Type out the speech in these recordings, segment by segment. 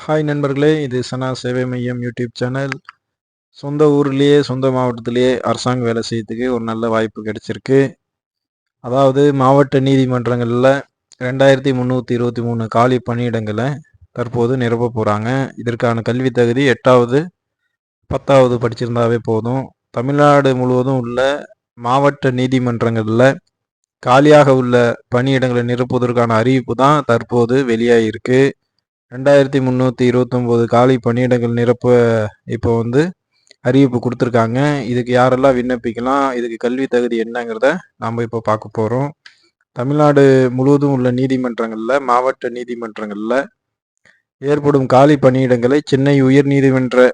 Hi நண்பர்களே, இது சனா சேவை மையம் யூடியூப் சேனல். சொந்த ஊர்லேயே சொந்த மாவட்டத்திலேயே அரசாங்க வேலை செய்யறதுக்கு ஒரு நல்ல வாய்ப்பு கிடைச்சிருக்கு. அதாவது மாவட்ட நீதிமன்றங்களில் 2323 காலி பணியிடங்களை தற்போது நிரப்ப போகிறாங்க. இதற்கான கல்வி தகுதி 8வது 10வது படிச்சிருந்தாவே போதும். தமிழ்நாடு முழுவதும் உள்ள மாவட்ட நீதிமன்றங்களில் காலியாக உள்ள பணியிடங்களை நிரப்புவதற்கான அறிவிப்பு தான் தற்போது வெளியாகிருக்கு. 2329 காலி பணியிடங்கள் நிரப்ப இப்போ அறிவிப்பு கொடுத்துருக்காங்க. இதுக்கு யாரெல்லாம் விண்ணப்பிக்கலாம், இதுக்கு கல்வி தகுதி என்னங்கிறத நாம் இப்போ பார்க்க போகிறோம். தமிழ்நாடு முழுவதும் உள்ள நீதிமன்றங்களில் மாவட்ட நீதிமன்றங்களில் ஏற்படும் காலி பணியிடங்களை சென்னை உயர் நீதிமன்ற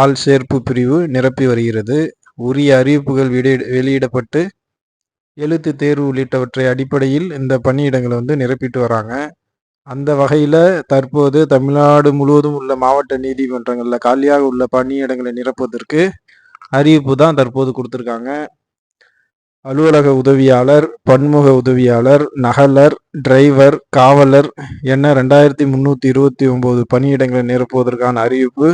ஆள் சேர்ப்பு பிரிவு நிரப்பி வருகிறது. உரிய அறிவிப்புகள் வெளியிடப்பட்டு எழுத்து தேர்வு உள்ளிட்டவற்றை அடிப்படையில் இந்த பணியிடங்களை நிரப்பிட்டு வராங்க. அந்த வகையில் தற்போது தமிழ்நாடு முழுவதும் உள்ள மாவட்ட நீதிமன்றங்களில் காலியாக உள்ள பணியிடங்களை நிரப்புவதற்கு அறிவிப்பு தான் தற்போது கொடுத்துருக்காங்க. அலுவலக உதவியாளர், பன்முக உதவியாளர், நகலர், டிரைவர், காவலர் என 2329 பணியிடங்களை நிரப்புவதற்கான அறிவிப்பு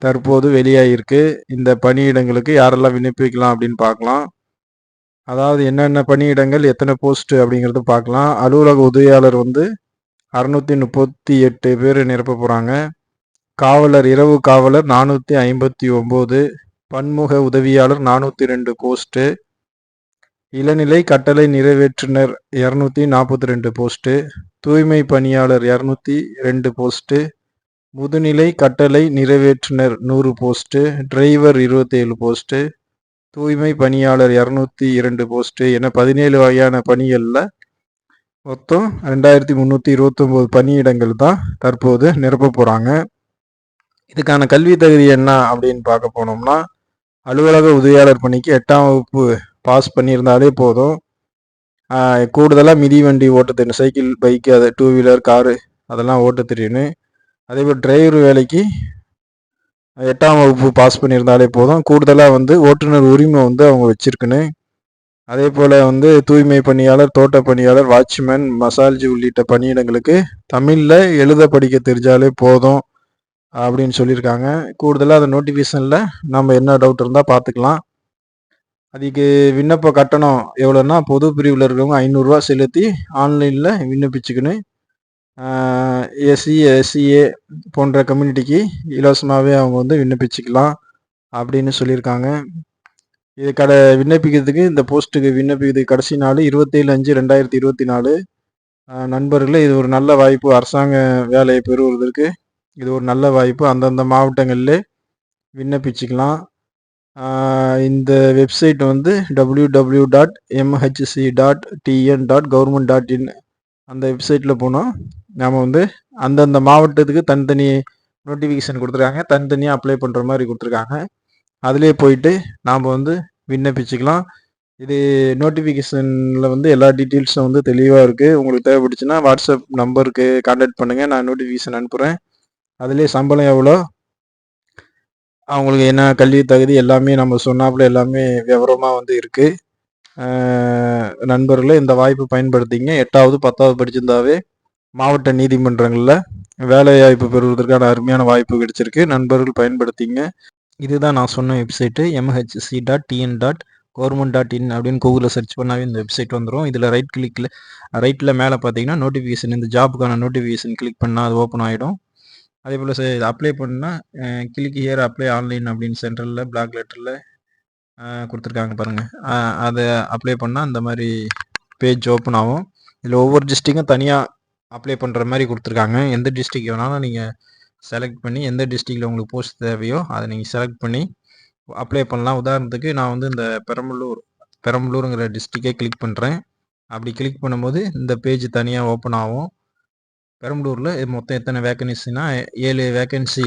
தற்போது வெளியாகிருக்கு. இந்த பணியிடங்களுக்கு யாரெல்லாம் விண்ணப்பிக்கலாம் அப்படின்னு பார்க்கலாம். அதாவது என்னென்ன பணியிடங்கள், எத்தனை போஸ்ட் அப்படிங்கிறது பார்க்கலாம். அலுவலக உதவியாளர் 638 பேர் நிரப்ப போகிறாங்க. காவலர், இரவு காவலர் 459, பன்முக உதவியாளர் 402 போஸ்ட்டு, இளநிலை கட்டளை நிறைவேற்றுனர் 242 போஸ்ட்டு, தூய்மை பணியாளர் 202 போஸ்ட்டு, முதுநிலை கட்டளை நிறைவேற்றுனர் 100 போஸ்ட்டு, டிரைவர் 27 போஸ்ட்டு, தூய்மை பணியாளர் 202 போஸ்ட்டு என 17 வகையான பணிகளில் மொத்தம் 2329 பணியிடங்கள் தான் தற்போது நிரப்ப போகிறாங்க. இதுக்கான கல்வி தகுதி என்ன அப்படின்னு பார்க்க போனோம்னா, அலுவலக உதவியாளர் பணிக்கு 8ஆம் வகுப்பு பாஸ் பண்ணியிருந்தாலே போதும். கூடுதலாக மிதிவண்டி ஓட்ட தெரியும், சைக்கிள், பைக்கு, அது 2 வீலர், காரு அதெல்லாம் ஓட்ட தெரியணும். அதேபோல் டிரைவர் வேலைக்கு 8ஆம் வகுப்பு பாஸ் பண்ணியிருந்தாலே போதும். கூடுதலாக ஓட்டுநர் உரிமை அவங்க வச்சிருக்கணும். அதே போல் தூய்மை பணியாளர், தோட்ட பணியாளர், வாட்ச்மேன், மசால்ஜி உள்ளிட்ட பணியிடங்களுக்கு தமிழில் எழுத படிக்க தெரிஞ்சாலே போதும் அப்படின்னு சொல்லியிருக்காங்க. கூடுதலாக அந்த நோட்டிஃபிகேஷனில் நம்ம என்ன டவுட் இருந்தால் பார்த்துக்கலாம். அதுக்கு விண்ணப்ப கட்டணம் எவ்வளோன்னா, பொது பிரிவில் இருக்கிறவங்க 500 செலுத்தி ஆன்லைனில் விண்ணப்பிச்சுக்கணும். எஸ்சி, எஸ்சிஏ போன்ற கம்யூனிட்டிக்கு இலவசமாகவே அவங்க விண்ணப்பிச்சுக்கலாம் அப்படின்னு சொல்லியிருக்காங்க. இது விண்ணப்பிக்கிறதுக்கு, இந்த போஸ்ட்டுக்கு விண்ணப்பிக்கிறதுக்கு கடைசி நாள் 27/5/2024. நண்பர்களே, இது ஒரு நல்ல வாய்ப்பு. அரசாங்க வேலையை பெறுவதற்கு இது ஒரு நல்ல வாய்ப்பு. அந்தந்த மாவட்டங்களில் விண்ணப்பிச்சுக்கலாம். இந்த வெப்சைட் www.mhc.tn.government.in அந்த வெப்சைட்டில் போனோம். நாம் அந்தந்த மாவட்டத்துக்கு தனித்தனி நோட்டிஃபிகேஷன் கொடுத்துருக்காங்க, தனித்தனியாக அப்ளை பண்ணுற மாதிரி கொடுத்துருக்காங்க. அதிலே போயிட்டு நாம் விண்ணப்பிச்சுக்கலாம். இது நோட்டிஃபிகேஷனில் எல்லா டீட்டெயில்ஸும் தெளிவாக இருக்குது. உங்களுக்கு தேவைப்பட்டுச்சுன்னா வாட்ஸ்அப் நம்பருக்கு கான்டாக்ட் பண்ணுங்கள், நான் நோட்டிஃபிகேஷன் அனுப்புகிறேன். அதிலே சம்பளம் எவ்வளோ, அவங்களுக்கு என்ன கல்வி தகுதி எல்லாமே நம்ம சொன்னாப்புல எல்லாமே விவரமாக இருக்குது. நண்பர்களே, இந்த வாய்ப்பு பயன்படுத்திங்க. 8வது 10வது படிச்சிருந்தாவே மாவட்ட நீதிமன்றங்களில் வேலைவாய்ப்பு பெறுவதற்கான அருமையான வாய்ப்பு கிடைச்சிருக்கு. நண்பர்கள் பயன்படுத்திங்க. இதுதான் நான் சொன்ன வெப்சைட்டு, mhc.tn.government.in அப்படின்னு கூகுளில் சர்ச் பண்ணாவே இந்த வெப்சைட் வந்துடும். இதில் ரைட்டில் மேலே பார்த்தீங்கன்னா நோட்டிஃபிகேஷன், இந்த ஜாப்புக்கான நோட்டிஃபிகேஷன் கிளிக் பண்ணால் அது ஓப்பன் ஆகிடும். அதே போல் அப்ளை பண்ணால் கிளிக் ஹியர் அப்ளை ஆன்லைன் அப்படின்னு சென்ட்ரலில் பிளாக் லெட்டரில் கொடுத்துருக்காங்க பாருங்கள். அதை அப்ளை பண்ணால் இந்த மாதிரி பேஜ் ஓப்பன் ஆகும். இதில் ஒவ்வொரு டிஸ்ட்ரிக்கும் தனியாக அப்ளை பண்ணுற மாதிரி கொடுத்துருக்காங்க. எந்த டிஸ்ட்ரிக் வேணாலும் நீங்கள் செலக்ட் பண்ணி, எந்த டிஸ்ட்ரிக்டில் உங்களுக்கு போஸ்ட் தேவையோ அதை நீங்கள் செலக்ட் பண்ணி அப்ளை பண்ணலாம். உதாரணத்துக்கு நான் இந்த பெரம்பலூருங்கிற டிஸ்ட்ரிக்டை கிளிக் பண்ணுறேன். அப்படி கிளிக் பண்ணும்போது இந்த பேஜ் தனியாக ஓப்பன் ஆகும். பெரம்பலூரில் மொத்தம் எத்தனை வேக்கன்சினா 7 வேக்கன்சி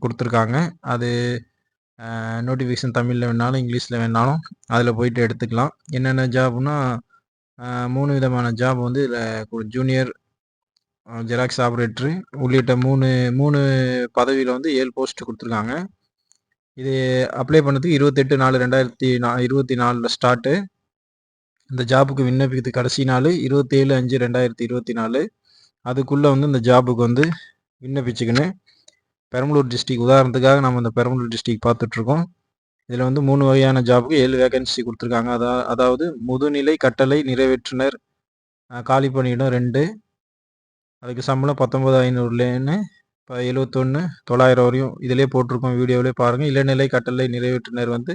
கொடுத்துருக்காங்க. அது நோட்டிஃபிகேஷன் தமிழில் வேணாலும் இங்கிலீஷில் வேணாலும் அதில் போயிட்டு எடுத்துக்கலாம். என்னென்ன ஜாப்னா 3 விதமான ஜாப் இதில் ஜூனியர், ஜெராக்ஸ் ஆப்ரேட்டரு உள்ளிட்ட 3 பதவியில் 7 போஸ்ட் கொடுத்துருக்காங்க. இது அப்ளை பண்ணதுக்கு 28/4/2024 ஸ்டார்ட்டு. இந்த ஜாபுக்கு விண்ணப்பிக்கிறதுக்கு கடைசி நாள் 27/5/2024. அதுக்குள்ளே இந்த ஜாபுக்கு விண்ணப்பிச்சுக்கின்னு பெரம்பலூர் டிஸ்ட்ரிக் உதாரணத்துக்காக நம்ம இந்த பெரம்பலூர் டிஸ்ட்ரிக் பார்த்துட்ருக்கோம். இதில் வந்து 3 வகையான ஜாபுக்கு 7 வேகன்சி கொடுத்துருக்காங்க. அதாவது முதுநிலை கட்டளை நிறைவேற்றுனர் காலி பணியிடம் 2, அதுக்கு சம்பளம் 19,500லேருந்து இப்போ 71,900 வரையும் இதிலே போட்டிருக்கோம், வீடியோவிலே பாருங்கள். இளநிலை கட்டளை நிறைவேற்றுனர் வந்து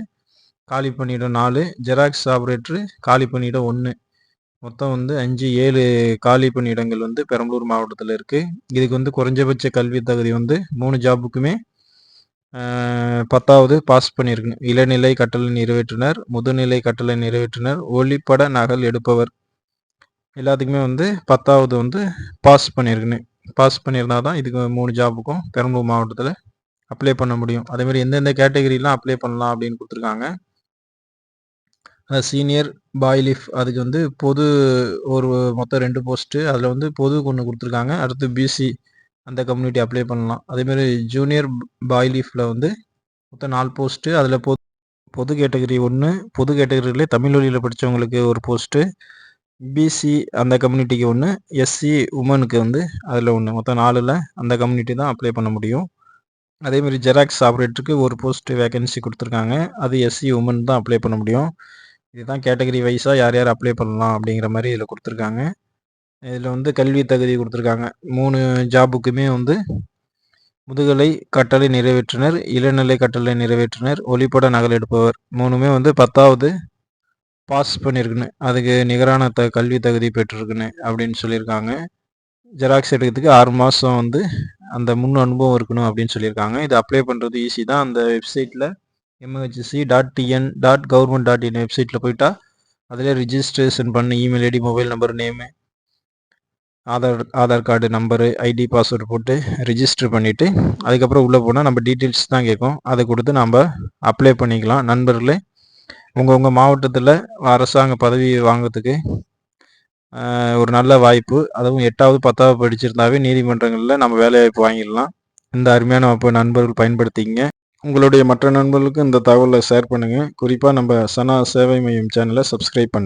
காலி பணியிடம் 4, ஜெராக்ஸ் ஆப்ரேட்டரு காலி பணியிடம் 1, மொத்தம் வந்து 7 காலி பணியிடங்கள் வந்து பெரம்பலூர் மாவட்டத்தில் இருக்குது. இதுக்கு வந்து குறைஞ்சபட்ச கல்வி தகுதி வந்து 3 ஜாபுக்குமே 10வது பாஸ் பண்ணியிருக்கணும். இளநிலை கட்டளை நிறைவேற்றுனர், முதுநிலை கட்டளை நிறைவேற்றுனர், ஒளிப்பட நகல் எடுப்பவர் எல்லாத்துக்குமே வந்து 10வது வந்து பாஸ் பண்ணியிருக்கணும். பாஸ் பண்ணியிருந்தால் தான் இதுக்கு 3 ஜாபுக்கும் பெரம்பலூர் மாவட்டத்தில் அப்ளை பண்ண முடியும். அதேமாதிரி எந்தெந்த கேட்டகரிலாம் அப்ளை பண்ணலாம் அப்படின்னு கொடுத்துருக்காங்க. சீனியர் பாய்லிஃப் அதுக்கு வந்து பொது ஒரு மொத்தம் 2 போஸ்ட்டு, அதில் வந்து பொதுக்கு ஒன்று கொடுத்துருக்காங்க. அடுத்து பிசி அந்த கம்யூனிட்டி அப்ளை பண்ணலாம். அதேமாதிரி ஜூனியர் பாய்லிஃபில் வந்து மொத்தம் 4 போஸ்ட்டு, அதில் பொது கேட்டகரி 1, பொது கேட்டகரியிலே தமிழ் வழியில் படித்தவங்களுக்கு ஒரு போஸ்ட்டு, பிசி அந்த கம்யூனிட்டிக்கு 1, எஸ்சி உமனுக்கு வந்து அதில் 1, மொத்தம் 4ல் அந்த கம்யூனிட்டி தான் அப்ளை பண்ண முடியும். அதேமாதிரி ஜெராக்ஸ் ஆப்ரேட்டருக்கு ஒரு போஸ்ட்டு வேகன்சி கொடுத்துருக்காங்க. அது எஸ்சி உமன் தான் அப்ளை பண்ண முடியும். இதுதான் கேட்டகரி வைஸாக யார் யார் அப்ளை பண்ணலாம் அப்படிங்கிற மாதிரி இதில் கொடுத்துருக்காங்க. இதில் வந்து கல்வி தகுதி கொடுத்துருக்காங்க. 3 ஜாபுக்குமே வந்து முதுகலை கட்டளை நிறைவேற்றுனர், இளநிலை கட்டளை நிறைவேற்றுனர், ஒளிப்பட நகல் எடுப்பவர் 3மே வந்து 10வது பாஸ் பண்ணியிருக்குன்னு, அதுக்கு நிகரான கல்வி தகுதி பெற்றிருக்குன்னு அப்படின்னு சொல்லியிருக்காங்க. ஜெராக்ஸ் எடுக்கிறதுக்கு 6 மாதம் வந்து அந்த முன் அனுபவம் இருக்கணும் அப்படின்னு சொல்லியிருக்காங்க. இது அப்ளை பண்ணுறது ஈஸி தான். அந்த வெப்சைட்டில் mhc.tn.government.in வெப்சைட்டில் போயிட்டா அதில் ரிஜிஸ்ட்ரேஷன் பண்ணி email ID, mobile number, name, Aadhaar card number, ID, password போட்டு ரிஜிஸ்டர் பண்ணிவிட்டு அதுக்கப்புறம் உள்ளே போனால் நம்ம டீட்டெயில்ஸ் தான் கேட்கும். அதை கொடுத்து நம்ம அப்ளை பண்ணிக்கலாம். நண்பர்களே, உங்கள் மாவட்டத்தில் அரசாங்க பதவி வாங்கிறதுக்கு ஒரு நல்ல வாய்ப்பு. அதுவும் 8வது 10வது படிச்சிருந்தாவே நீதிமன்றங்களில் நம்ம வேலைவாய்ப்பு வாங்கிடலாம். இந்த அருமையான வாய்ப்பை நண்பர்கள் பயன்படுத்திங்க. உங்களுடைய மற்ற நண்பர்களுக்கு இந்த தகவலை ஷேர் பண்ணுங்கள். குறிப்பாக நம்ம சனா சேவை மையம் சேனலை சப்ஸ்கிரைப் பண்ணுங்கள்.